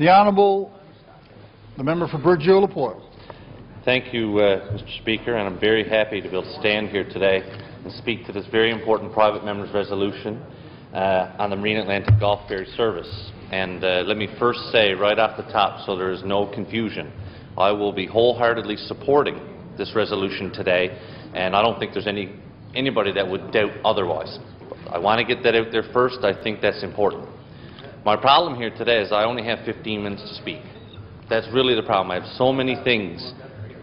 The Honourable, the member for Burgeo-La Poile. Thank you, Mr. Speaker, and I'm very happy to be able to stand here today and speak to this very important private member's resolution on the Marine Atlantic Gulf Ferry Service. And let me first say right off the top, so there is no confusion, I will be wholeheartedly supporting this resolution today, and I don't think there's anybody that would doubt otherwise. I want to get that out there first. I think that's important. My problem here today is I only have 15 minutes to speak. That's really the problem. I have so many things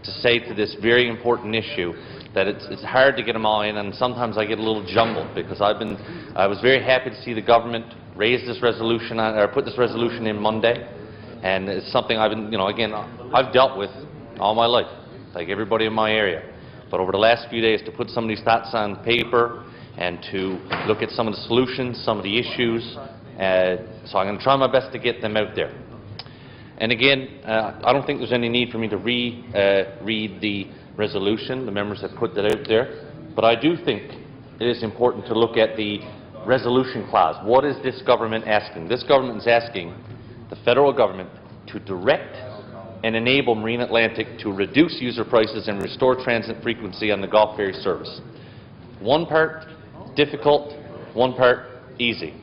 to say to this very important issue that it's hard to get them all in, and sometimes I get a little jumbled because I was very happy to see the government raise this resolution or put this resolution in Monday, and it's something I've been, again, I've dealt with all my life, like everybody in my area. But over the last few days, to put some of these thoughts on paper and to look at some of the solutions, some of the issues, so I'm going to try my best to get them out there. And again, I don't think there's any need for me to read the resolution. The members have put that out there. But I do think it is important to look at the resolution clause. What is this government asking? This government is asking the federal government to direct and enable Marine Atlantic to reduce user prices and restore transit frequency on the Gulf Ferry service. One part difficult, one part easy.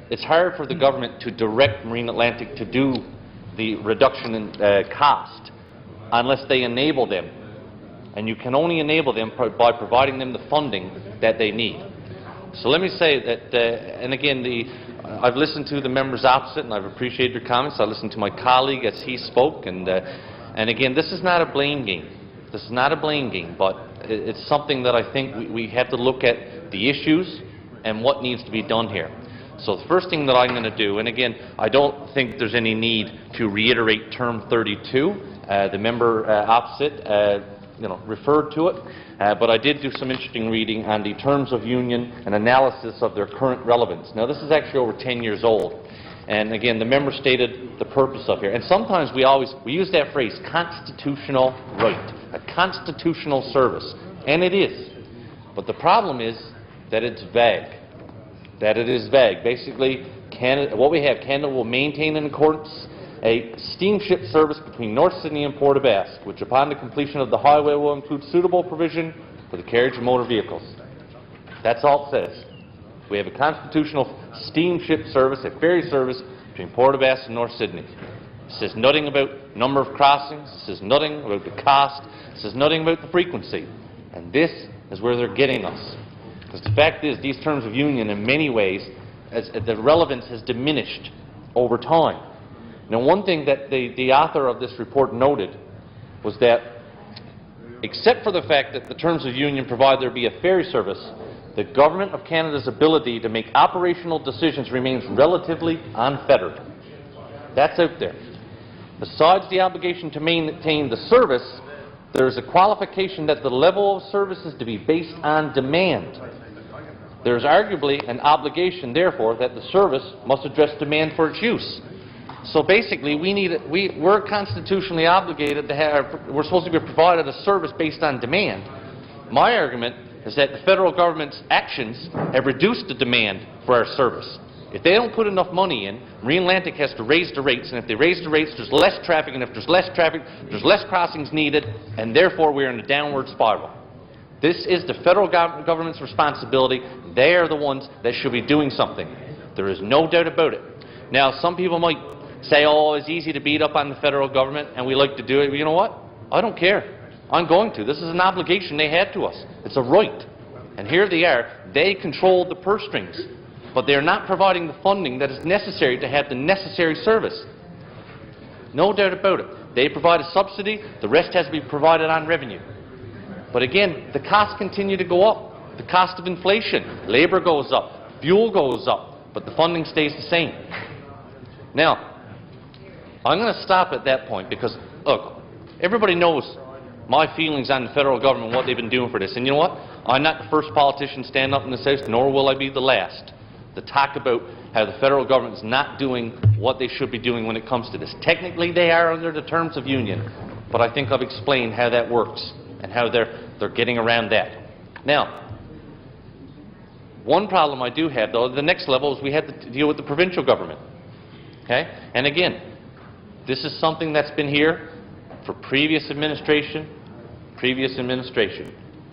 It's hard for the government to direct Marine Atlantic to do the reduction in cost unless they enable them. And you can only enable them by providing them the funding that they need. So let me say that, and again, I've listened to the members opposite and I've appreciated your comments. I listened to my colleague as he spoke, and again, this is not a blame game. This is not a blame game, but it's something that I think we have to look at the issues and what needs to be done here. So the first thing that I'm going to do, and again, I don't think there's any need to reiterate term 32. The member opposite referred to it, but I did do some interesting reading on the terms of union and analysis of their current relevance. Now this is actually over 10 years old, and again the member stated the purpose of here, and sometimes we use that phrase, constitutional right, a constitutional service, and it is, but the problem is that it's vague. Basically, what we have, Canada will maintain in accordance a steamship service between North Sydney and Port of Basque, which upon the completion of the highway will include suitable provision for the carriage of motor vehicles. That's all it says. We have a constitutional steamship service, a ferry service between Port of Basque and North Sydney. It says nothing about number of crossings, it says nothing about the cost, it says nothing about the frequency. And this is where they're getting us. Because the fact is, these terms of union in many ways, the relevance has diminished over time. Now, one thing that the author of this report noted was that, except for the fact that the terms of union provide there be a ferry service, the Government of Canada's ability to make operational decisions remains relatively unfettered. That's out there. Besides the obligation to maintain the service, there is a qualification that the level of service is to be based on demand. There is arguably an obligation, therefore, that the service must address demand for its use. So basically, we're constitutionally obligated to have, we're supposed to be provided a service based on demand. My argument is that the federal government's actions have reduced the demand for our service. If they don't put enough money in, Marine Atlantic has to raise the rates, and if they raise the rates, there's less traffic, and if there's less traffic, there's less crossings needed, and therefore we're in a downward spiral. This is the federal government's responsibility. They are the ones that should be doing something. There is no doubt about it. Now, some people might say, oh, it's easy to beat up on the federal government, and we like to do it. But you know what? I don't care. I'm going to. This is an obligation they had to us. It's a right. And here they are. They control the purse strings, but they're not providing the funding that is necessary to have the necessary service. No doubt about it. They provide a subsidy. The rest has to be provided on revenue. But again, the costs continue to go up. The cost of inflation. Labor goes up. Fuel goes up. But the funding stays the same. Now, I'm going to stop at that point because, look, everybody knows my feelings on the federal government and what they've been doing for this. And you know what? I'm not the first politician to stand up in this House, nor will I be the last, to talk about how the federal government is not doing what they should be doing when it comes to this. Technically, they are under the terms of union, but I think I've explained how that works and how they're getting around that. Now, one problem I do have, though, the next level is we have to deal with the provincial government. Okay? And again, this is something that's been here for previous administration,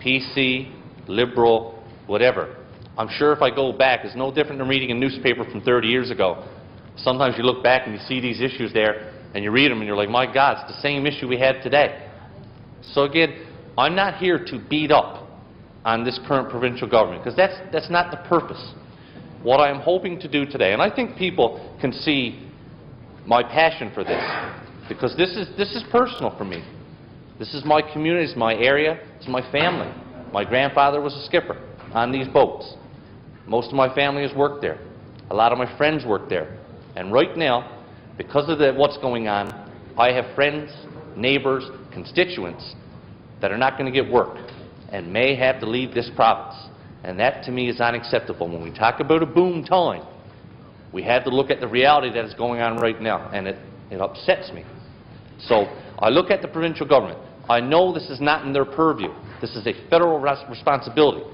PC, Liberal, whatever. I'm sure if I go back, it's no different than reading a newspaper from 30 years ago. Sometimes you look back and you see these issues there, and you read them and you're like, my God, it's the same issue we had today. So again, I'm not here to beat up on this current provincial government, because that's not the purpose. What I am hoping to do today, and I think people can see my passion for this, because this is personal for me. This is my community, it's my area, it's my family. My grandfather was a skipper on these boats. Most of my family has worked there. A lot of my friends work there. And right now, because of what's going on, I have friends, neighbors, constituents that are not going to get work and may have to leave this province. And that, to me, is unacceptable. When we talk about a boom time, we have to look at the reality that is going on right now, and it upsets me. So I look at the provincial government. I know this is not in their purview. This is a federal responsibility.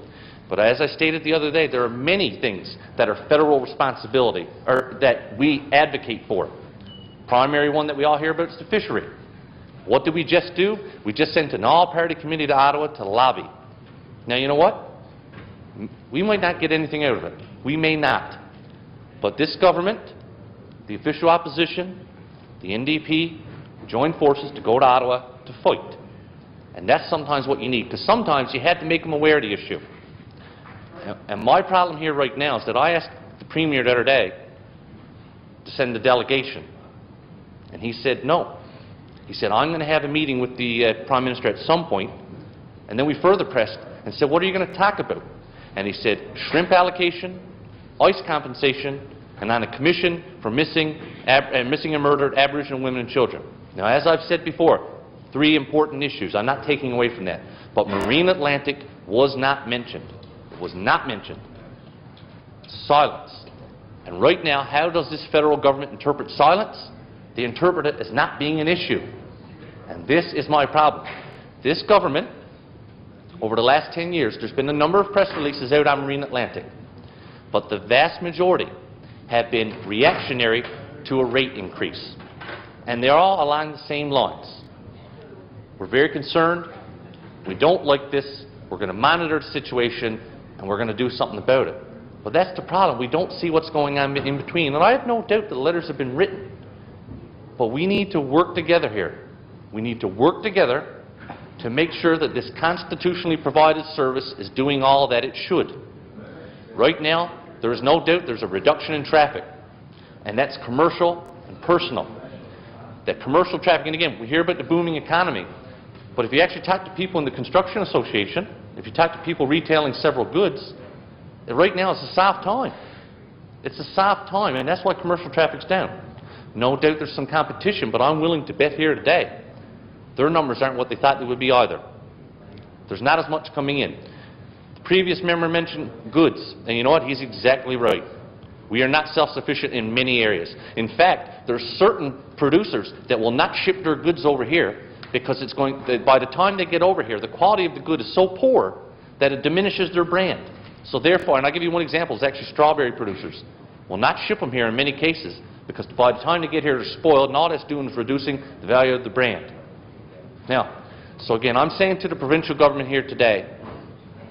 But as I stated the other day, there are many things that are federal responsibility, or that we advocate for. Primary one that we all hear about is the fishery. What did we just do? We just sent an all-party committee to Ottawa to lobby. Now, you know what? We might not get anything out of it. We may not. But this government, the official opposition, the NDP, joined forces to go to Ottawa to fight. And that's sometimes what you need, because sometimes you have to make them aware of the issue. And my problem here right now is that I asked the Premier the other day to send a delegation, and he said no. He said, I'm going to have a meeting with the Prime Minister at some point, and then we further pressed and said, what are you going to talk about? And he said, shrimp allocation, ice compensation, and on a commission for missing and murdered Aboriginal women and children. Now, as I've said before, 3 important issues. I'm not taking away from that. But Marine Atlantic was not mentioned. It was not mentioned. Silence. And right now, how does this federal government interpret silence? They interpret it as not being an issue. And this is my problem. This government, over the last 10 years, there's been a number of press releases out on Marine Atlantic. But the vast majority have been reactionary to a rate increase. And they're all along the same lines. We're very concerned. We don't like this. We're going to monitor the situation, and we're going to do something about it. But that's the problem. We don't see what's going on in between. And I have no doubt that the letters have been written. But we need to work together here. We need to work together to make sure that this constitutionally provided service is doing all that it should. Right now, there is no doubt there's a reduction in traffic. And that's commercial and personal. That commercial traffic, and again, we hear about the booming economy. But if you actually talk to people in the Construction Association, if you talk to people retailing several goods, right now it's a soft time. It's a soft time, and that's why commercial traffic's down. No doubt there's some competition, but I'm willing to bet here today their numbers aren't what they thought they would be either. There's not as much coming in. The previous member mentioned goods, and you know what? He's exactly right. We are not self-sufficient in many areas. In fact, there are certain producers that will not ship their goods over here because it's going, by the time they get over here, the quality of the good is so poor that it diminishes their brand. So therefore, and I'll give you one example, it's actually strawberry producers will not ship them here in many cases because by the time they get here, they're spoiled, and all that's doing is reducing the value of the brand. Now, so again, I'm saying to the provincial government here today,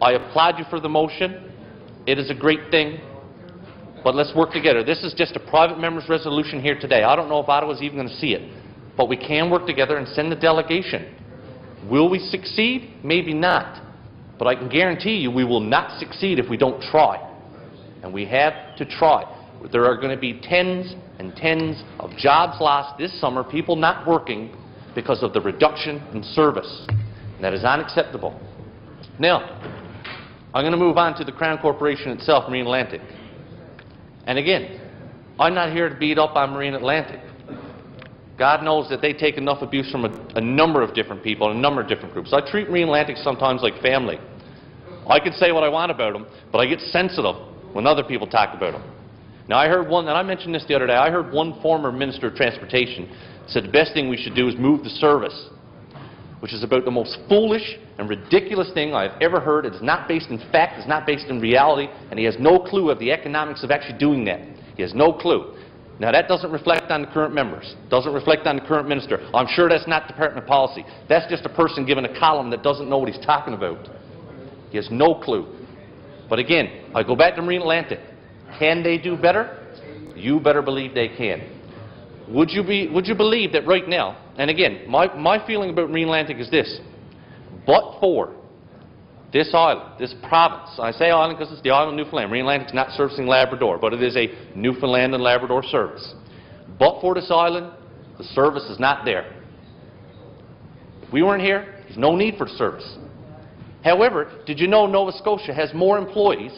I applaud you for the motion. It is a great thing, but let's work together. This is just a private member's resolution here today. I don't know if Ottawa's even going to see it, but we can work together and send a delegation. Will we succeed? Maybe not. But I can guarantee you we will not succeed if we don't try. And we have to try. There are going to be tens and tens of jobs lost this summer, people not working because of the reduction in service. And that is unacceptable. Now, I'm going to move on to the Crown Corporation itself, Marine Atlantic. And again, I'm not here to beat up on Marine Atlantic. God knows that they take enough abuse from a number of different people, a number of different groups. I treat Marine Atlantic sometimes like family. I can say what I want about them, but I get sensitive when other people talk about them. Now, I heard one, and I mentioned this the other day, I heard one former Minister of Transportation said the best thing we should do is move the service, which is about the most foolish and ridiculous thing I've ever heard. It is not based in fact, it's not based in reality, and he has no clue of the economics of actually doing that. He has no clue. Now, that doesn't reflect on the current members, doesn't reflect on the current minister. I'm sure that's not department policy. That's just a person given a column that doesn't know what he's talking about. He has no clue. But again, I go back to Marine Atlantic. Can they do better? You better believe they can. Would you believe that right now, and again, my feeling about Marine Atlantic is this, but for this island, this province, I say island because it's the island of Newfoundland. Marine Atlantic's not servicing Labrador, but it is a Newfoundland and Labrador service. But for this island, the service is not there. If we weren't here, there's no need for the service. However, did you know Nova Scotia has more employees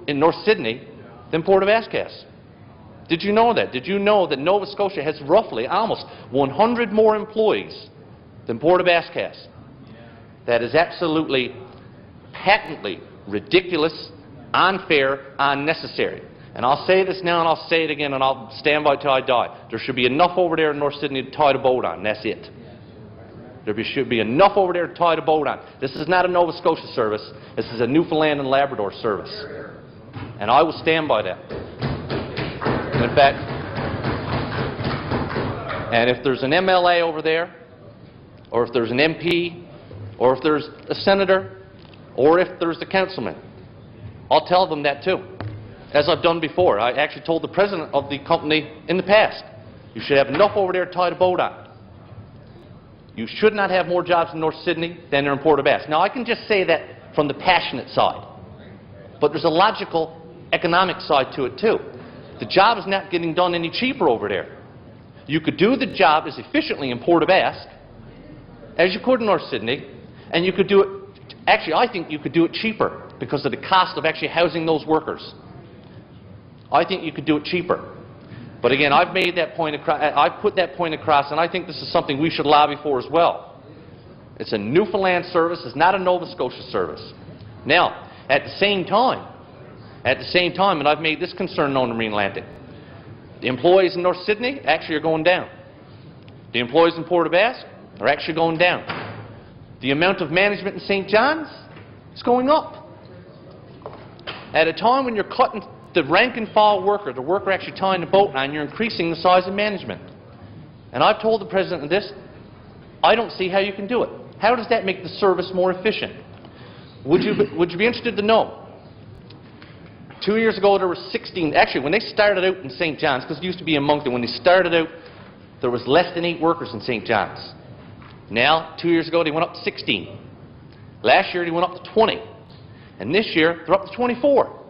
in North Sydney than Port of Ascas? Did you know that? Did you know that Nova Scotia has roughly almost 100 more employees than Port of Ascas? That is absolutely, patently ridiculous, unfair, unnecessary. And I'll say this now and I'll say it again and I'll stand by till I die. There should be enough over there in North Sydney to tie the boat on. That's it. There should be enough over there to tie the boat on. This is not a Nova Scotia service. This is a Newfoundland and Labrador service. And I will stand by that. And in fact, and if there's an MLA over there, or if there's an MP, or if there's a senator, or if there's a councilman, I'll tell them that too. As I've done before. I actually told the president of the company in the past, you should have enough over there to tie the boat on. You should not have more jobs in North Sydney than there in Port of Ascas. Now, I can just say that from the passionate side. But there's a logical, economic side to it, too. The job is not getting done any cheaper over there. You could do the job as efficiently in Port of Ascas as you could in North Sydney, and you could do it, actually, I think you could do it cheaper because of the cost of actually housing those workers. I think you could do it cheaper. But again, I've made that point across, I've put that point across, and I think this is something we should lobby for as well. It's a Newfoundland service, it's not a Nova Scotia service. Now, at the same time, and I've made this concern known to Marine Atlantic, the employees in North Sydney actually are going down. The employees in Port of Ascas are actually going down. The amount of management in St. John's is going up. At a time when you're cutting the rank and file worker, the worker actually tying the boat on, you're increasing the size of management. And I've told the president of this, I don't see how you can do it. How does that make the service more efficient? Would you be interested to know? 2 years ago there were 16, actually when they started out in St. John's, because it used to be in Moncton, when they started out there was less than 8 workers in St. John's. Now, 2 years ago they went up to 16. Last year they went up to 20. And this year they're up to 24.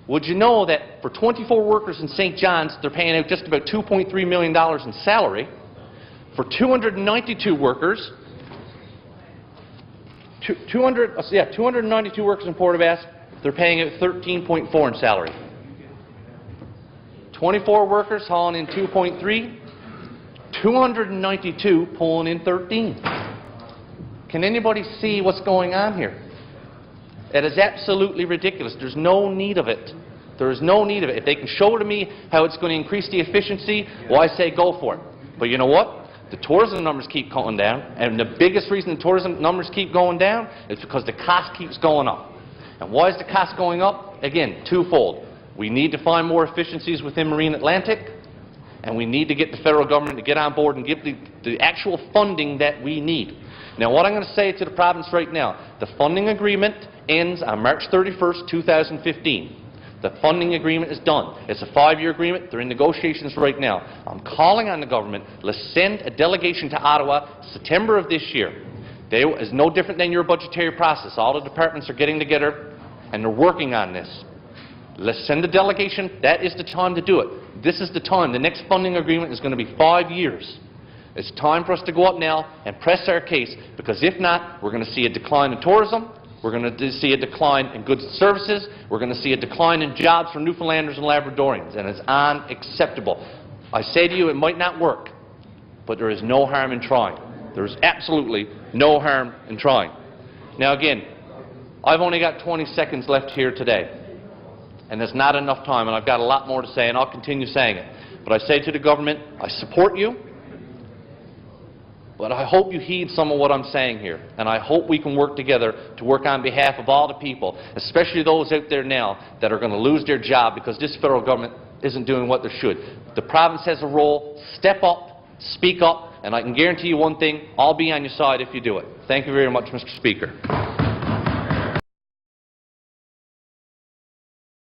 Would you know that for 24 workers in St. John's, they're paying out just about $2.3 million in salary. For 292 workers, 292 workers in Port of Ascas, they're paying out $13.4 in salary. 24 workers hauling in 2.3, 292 pulling in 13. Can anybody see what's going on here? It is absolutely ridiculous. There's no need of it. There is no need of it. If they can show to me how it's going to increase the efficiency, well, I say go for it. But you know what? The tourism numbers keep going down, and the biggest reason the tourism numbers keep going down is because the cost keeps going up. And why is the cost going up? Again, twofold. We need to find more efficiencies within Marine Atlantic, and we need to get the federal government to get on board and give the actual funding that we need. Now, what I'm going to say to the province right now, the funding agreement ends on March 31st, 2015. The funding agreement is done. It's a 5-year agreement. They're in negotiations right now. I'm calling on the government, let's send a delegation to Ottawa September of this year. It's no different than your budgetary process. All the departments are getting together and they're working on this. Let's send a delegation. That is the time to do it. This is the time. The next funding agreement is going to be 5 years. It's time for us to go up now and press our case, because if not, we're going to see a decline in tourism, we're going to see a decline in goods and services, we're going to see a decline in jobs for Newfoundlanders and Labradorians, and it's unacceptable. I say to you, it might not work, but there is no harm in trying. There is absolutely no harm in trying. Now again, I've only got 20 seconds left here today, and there's not enough time, and I've got a lot more to say, and I'll continue saying it. But I say to the government, I support you, but I hope you heed some of what I'm saying here, and I hope we can work together to work on behalf of all the people, especially those out there now that are going to lose their job because this federal government isn't doing what they should. The province has a role. Step up, speak up, and I can guarantee you one thing, I'll be on your side if you do it. Thank you very much, Mr. Speaker.